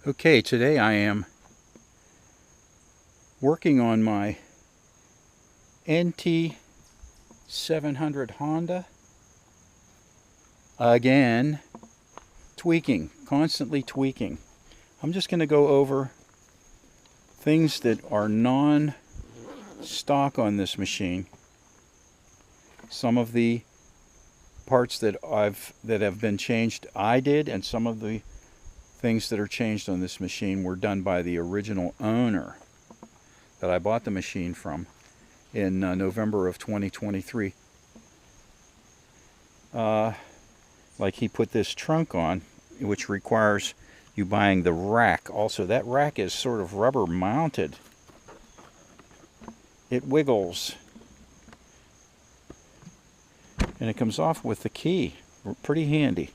Okay, today I am working on my NT700 Honda. Again, constantly tweaking. I'm just going to go over things that are non-stock on this machine. Some of the parts that have been changed I did, and some of the things that are changed on this machine were done by the original owner that I bought the machine from in November of 2023. Like he put this trunk on, which requires you buying the rack. Also, that rack is sort of rubber mounted. It wiggles. And it comes off with the key. Pretty handy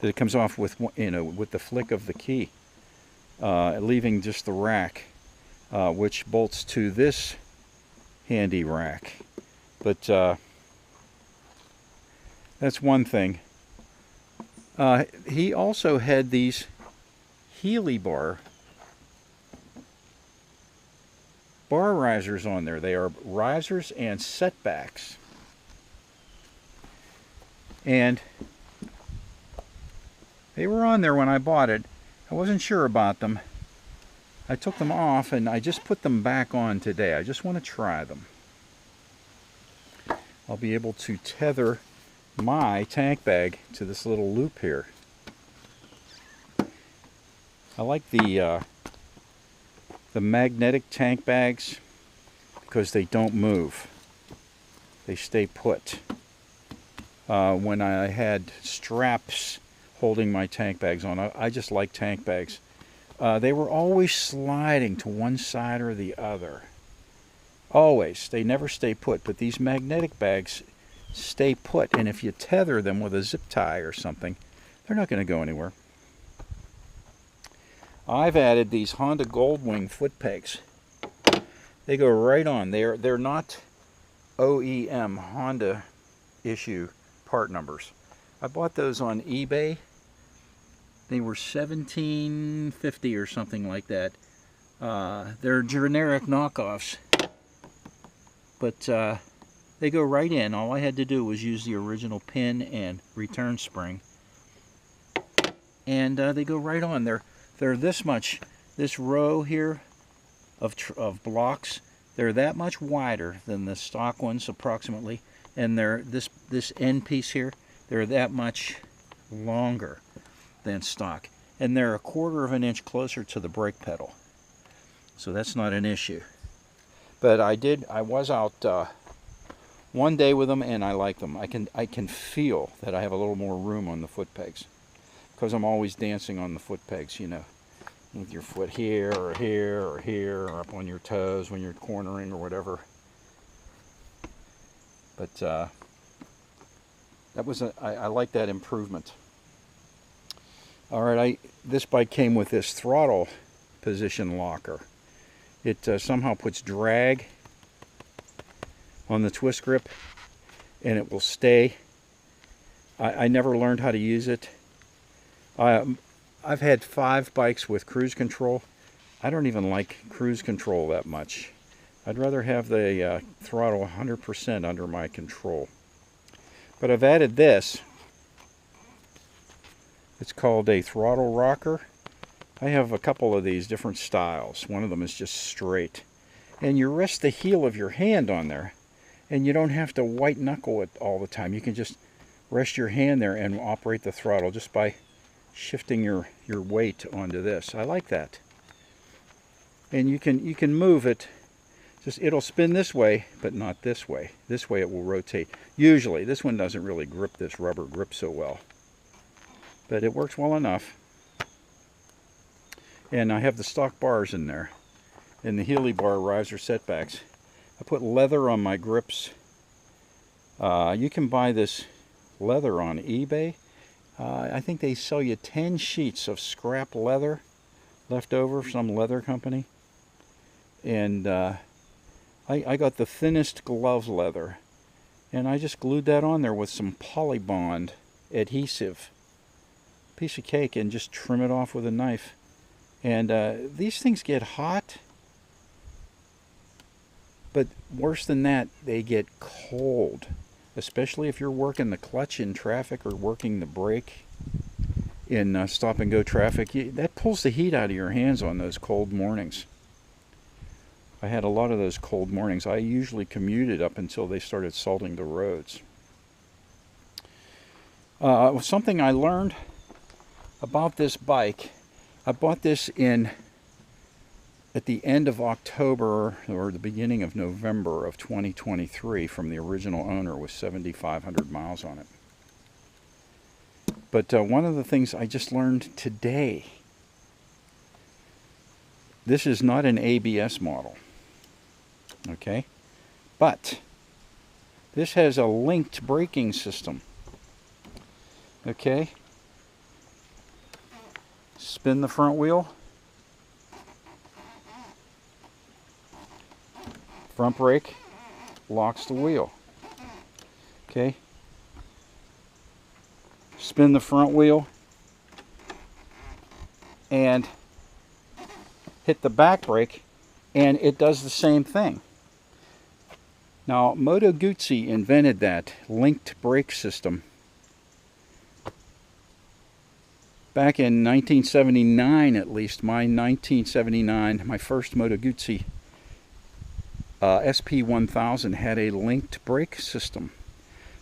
that it comes off with, with the flick of the key, leaving just the rack, which bolts to this handy rack. But that's one thing. He also had these Healy bar risers on there. They are risers and setbacks. And they were on there when I bought it. I wasn't sure about them. I took them off and I just put them back on today. I just want to try them. I'll be able to tether my tank bag to this little loop here. I like the magnetic tank bags because they don't move. They stay put. When I had straps holding my tank bags on, I just like tank bags. They were always sliding to one side or the other. Always. They never stay put. But these magnetic bags stay put. And if you tether them with a zip tie or something, they're not going to go anywhere. I've added these Honda Goldwing foot pegs. They go right on. They're not OEM Honda issue part numbers. I bought those on eBay. They were $17.50 or something like that. They're generic knockoffs, but they go right in. All I had to do was use the original pin and return spring, and they go right on. They're this much. This row here of blocks, they're that much wider than the stock ones approximately, and they're this end piece here, they're that much longer than stock, and they're 1/4 of an inch closer to the brake pedal, so that's not an issue. But I was out one day with them, and I like them. I can feel that I have a little more room on the foot pegs, because I'm always dancing on the foot pegs, with your foot here or here or here, or up on your toes when you're cornering or whatever. But I like that improvement. All right, this bike came with this throttle position locker. It somehow puts drag on the twist grip, and it will stay. I never learned how to use it. I've had 5 bikes with cruise control. I don't even like cruise control that much. I'd rather have the throttle 100% under my control. But I've added this. It's called a throttle rocker. I have a couple of these different styles. One of them is just straight. And you rest the heel of your hand on there, and you don't have to white knuckle it all the time. You can just rest your hand there and operate the throttle just by shifting your weight onto this. I like that. And you can move it. It'll spin this way, but not this way. This way it will rotate. Usually, this one doesn't really grip this rubber grip so well, but it works well enough. And I have the stock bars in there, and the Healy bar riser setbacks. I put leather on my grips. You can buy this leather on eBay. I think they sell you 10 sheets of scrap leather left over from some leather company. And I got the thinnest glove leather, and I just glued that on there with some Polybond adhesive. Piece of cake, and just trim it off with a knife. And these things get hot, but worse than that, they get cold, especially if you're working the clutch in traffic or working the brake in stop and go traffic. That pulls the heat out of your hands on those cold mornings. I had a lot of those cold mornings. I usually commuted up until they started salting the roads. Something I learned about this bike, I bought this at the end of October or the beginning of November of 2023 from the original owner with 7,500 miles on it. But one of the things I just learned today, this is not an ABS model, okay? But this has a linked braking system, okay? Spin the front wheel. Front brake locks the wheel, okay? Spin the front wheel and hit the back brake and it does the same thing. Now, Moto Guzzi invented that linked brake system back in 1979, at least. My 1979, my first Moto Guzzi SP1000 had a linked brake system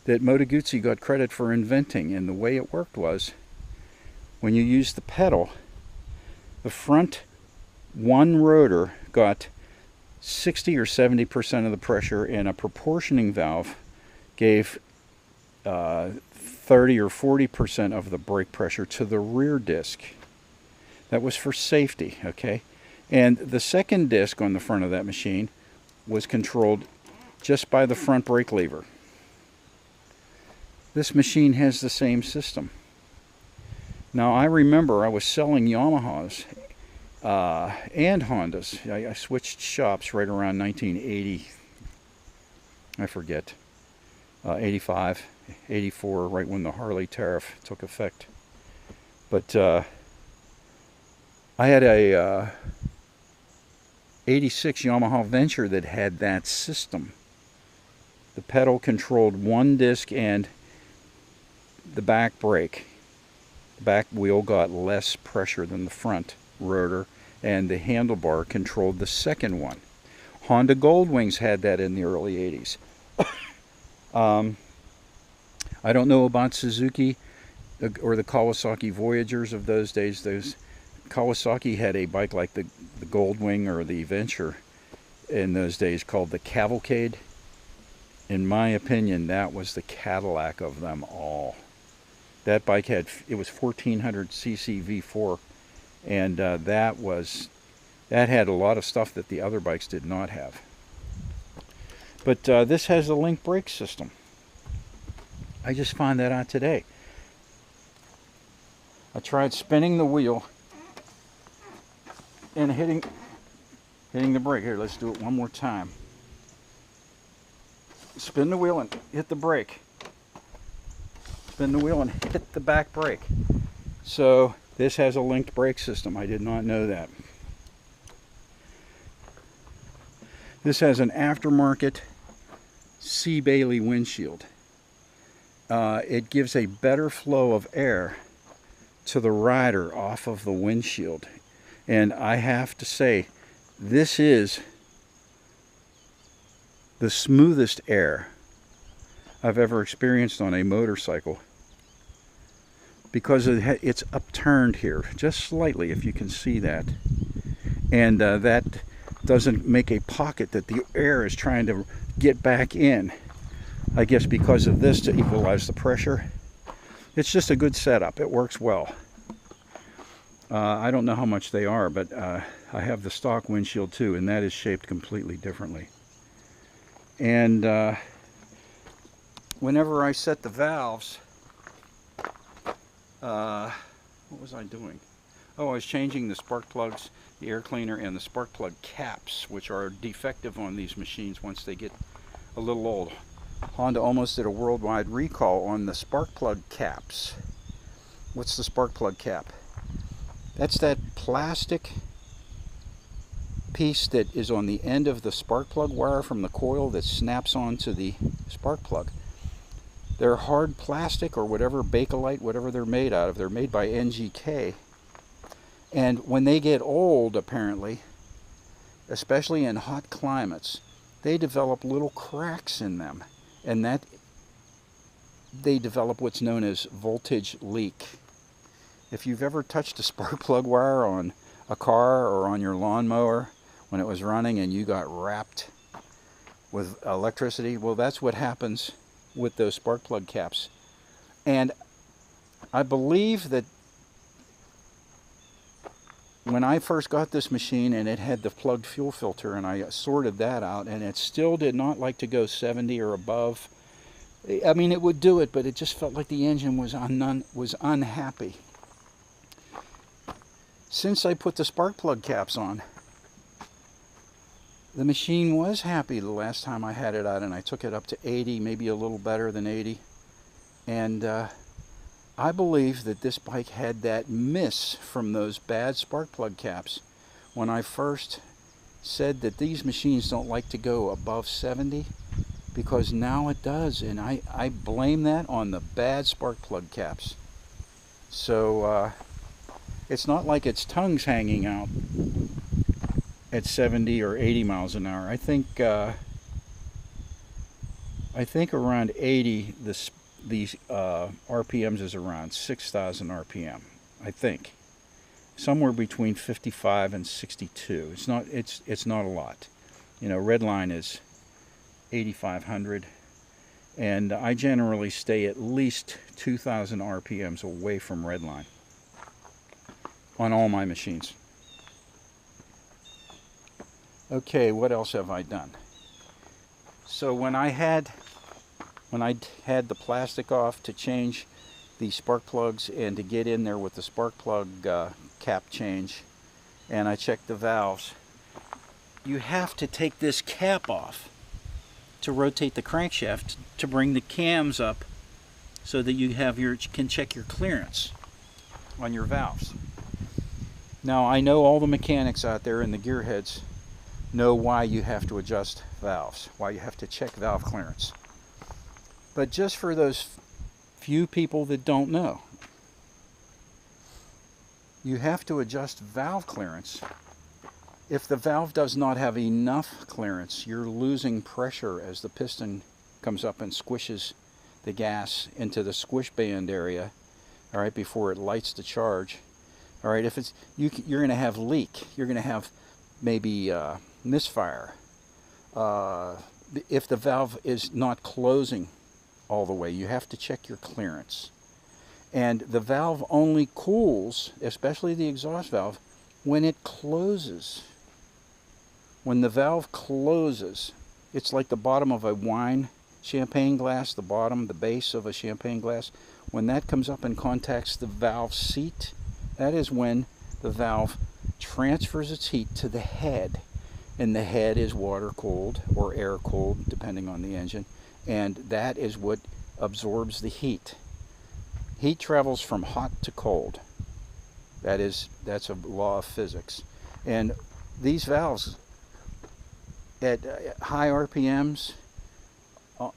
that Moto Guzzi got credit for inventing. And the way it worked was, when you used the pedal, the front one rotor got 60 or 70% of the pressure, and a proportioning valve gave 30 or 40% of the brake pressure to the rear disc. That was for safety, okay? And the second disc on the front of that machine was controlled just by the front brake lever. This machine has the same system. Now, I remember I was selling Yamahas and Hondas. I switched shops right around 1980, I forget, 85, 84, right when the Harley tariff took effect. But I had a 86 Yamaha Venture that had that system. The pedal controlled one disc and the back brake. The back wheel got less pressure than the front rotor, and the handlebar controlled the second one. Honda Goldwings had that in the early 80s. I don't know about Suzuki or the Kawasaki Voyagers of those days. Kawasaki had a bike like the Goldwing or the Venture in those days called the Cavalcade. In my opinion, that was the Cadillac of them all. That bike it was 1400 cc V4, and that had a lot of stuff that the other bikes did not have. But this has a link brake system. I just found that out today. I tried spinning the wheel and hitting the brake. Here, let's do it one more time. Spin the wheel and hit the brake. Spin the wheel and hit the back brake. So this has a linked brake system. I did not know that. This has an aftermarket C. Bailey windshield. It gives a better flow of air to the rider off of the windshield. And I have to say, this is the smoothest air I've ever experienced on a motorcycle, because it's upturned here just slightly, if you can see that, and that doesn't make a pocket that the air is trying to get back in, I guess because of this, to equalize the pressure. It's just a good setup. It works well. I don't know how much they are, but I have the stock windshield too, and that is shaped completely differently. And whenever I set the valves, what was I doing? Oh, I was changing the spark plugs, the air cleaner, and the spark plug caps, which are defective on these machines once they get a little old. Honda almost did a worldwide recall on the spark plug caps. What's the spark plug cap? That's that plastic piece that is on the end of the spark plug wire from the coil that snaps onto the spark plug. They're hard plastic or whatever, Bakelite, whatever they're made out of. They're made by NGK. And when they get old, apparently, especially in hot climates, they develop little cracks in them. And that they develop what's known as voltage leak. If you've ever touched a spark plug wire on a car or on your lawnmower when it was running and you got wrapped with electricity, well, that's what happens with those spark plug caps. And I believe that when I first got this machine and it had the plugged fuel filter and I sorted that out, and it still did not like to go 70 or above. I mean, it would do it, but it just felt like the engine was unhappy. Since I put the spark plug caps on, the machine was happy the last time I had it out, and I took it up to 80, maybe a little better than 80. And I believe that this bike had that miss from those bad spark plug caps when I first said that these machines don't like to go above 70, because now it does, and I blame that on the bad spark plug caps. So it's not like its tongue's hanging out at 70 or 80 miles an hour. I think around 80, these RPMs is around 6,000 RPM. I think somewhere between 55 and 62. It's not a lot. You know, redline is 8,500, and I generally stay at least 2,000 RPMs away from redline on all my machines. Okay, what else have I done? So when I had the plastic off to change the spark plugs and to get in there with the spark plug cap change, and I checked the valves, you have to take this cap off to rotate the crankshaft to bring the cams up so that you can check your clearance on your valves. Now, I know all the mechanics out there and the gearheads know why you have to adjust valves, why you have to check valve clearance. But just for those few people that don't know, you have to adjust valve clearance. If the valve does not have enough clearance, you're losing pressure as the piston comes up and squishes the gas into the squish band area, all right, before it lights the charge. All right, if it's you're going to have leak, you're going to have maybe misfire. If the valve is not closing all the way, you have to check your clearance. And the valve only cools, especially the exhaust valve, when it closes. When the valve closes, it's like the bottom of a wine champagne glass, the bottom, the base of a champagne glass. When that comes up and contacts the valve seat, that is when the valve transfers its heat to the head. And the head is water cooled or air cooled, depending on the engine. And that is what absorbs the heat. Heat travels from hot to cold. That's a law of physics. And these valves at high RPMs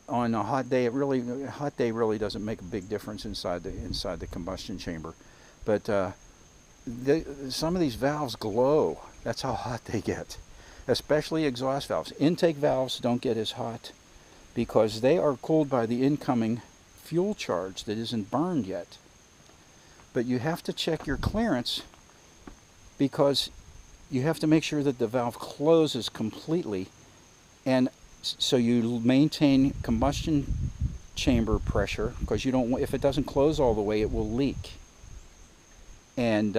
on a hot day, hot day really doesn't make a big difference inside the combustion chamber. But some of these valves glow. That's how hot they get, especially exhaust valves. Intake valves don't get as hot because they are cooled by the incoming fuel charge that isn't burned yet. But you have to check your clearance because you have to make sure that the valve closes completely, and so you maintain combustion chamber pressure, because you don't want, if it doesn't close all the way, it will leak. And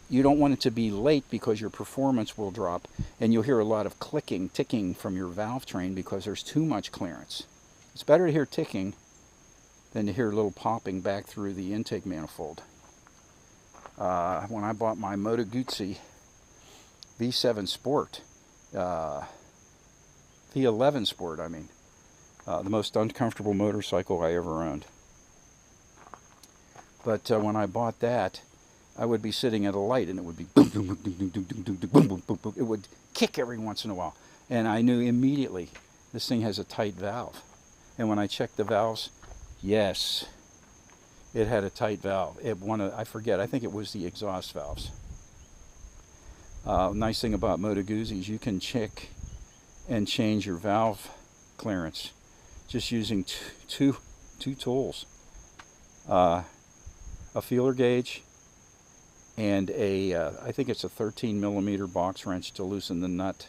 you don't want it to be late because your performance will drop, and you'll hear a lot of clicking, ticking from your valve train because there's too much clearance. It's better to hear ticking than to hear a little popping back through the intake manifold. When I bought my Moto Guzzi V7 Sport, V11 Sport, I mean, the most uncomfortable motorcycle I ever owned. But when I bought that, I would be sitting at a light and it would be boom, boom, boom, boom, boom, boom, boom, boom, boom, boom, boom, boom. It would kick every once in a while. And I knew immediately this thing has a tight valve. And when I checked the valves, yes, it had a tight valve. I forget, I think it was the exhaust valves. Nice thing about Moto Guzzi's, you can check and change your valve clearance just using two tools. A feeler gauge and I think it's a 13mm box wrench to loosen the nut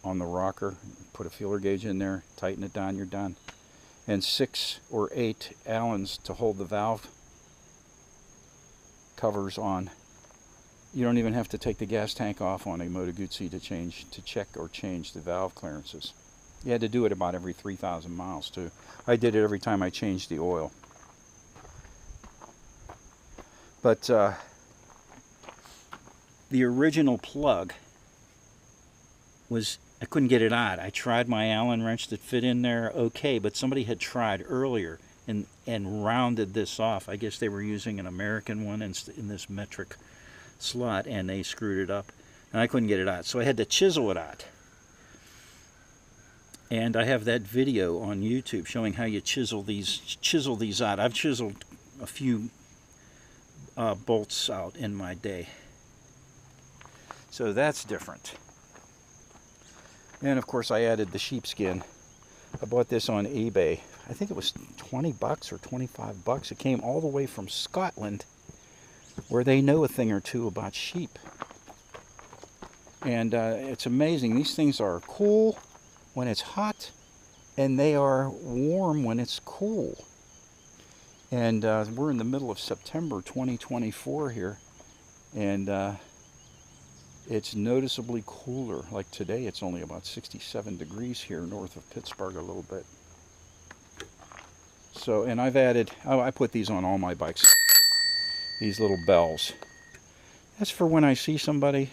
on the rocker. Put a feeler gauge in there, tighten it down, you're done. And 6 or 8 Allens to hold the valve covers on. You don't even have to take the gas tank off on a Moto Guzzi to check or change the valve clearances. You had to do it about every 3,000 miles too. I did it every time I changed the oil. But the original plug was, I couldn't get it on. I tried my Allen wrench that fit in there okay, but somebody had tried earlier and rounded this off. I guess they were using an American one in this metric slot, and they screwed it up, and I couldn't get it out. So I had to chisel it out. And I have that video on YouTube showing how you chisel these out. I've chiseled a few bolts out in my day. So that's different. And of course I added the sheepskin. I bought this on eBay. I think it was 20 bucks or 25 bucks. It came all the way from Scotland, where they know a thing or two about sheep. And it's amazing. These things are cool when it's hot, and they are warm when it's cool. And we're in the middle of September 2024 here, and it's noticeably cooler. Like today, it's only about 67 degrees here north of Pittsburgh a little bit. So, and I've added, I put these on all my bikes, these little bells. That's for when I see somebody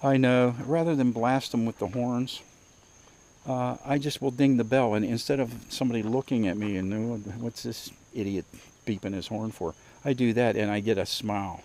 I know, rather than blast them with the horns, I just will ding the bell, and instead of somebody looking at me and what's this idiot beeping his horn for, I do that and I get a smile.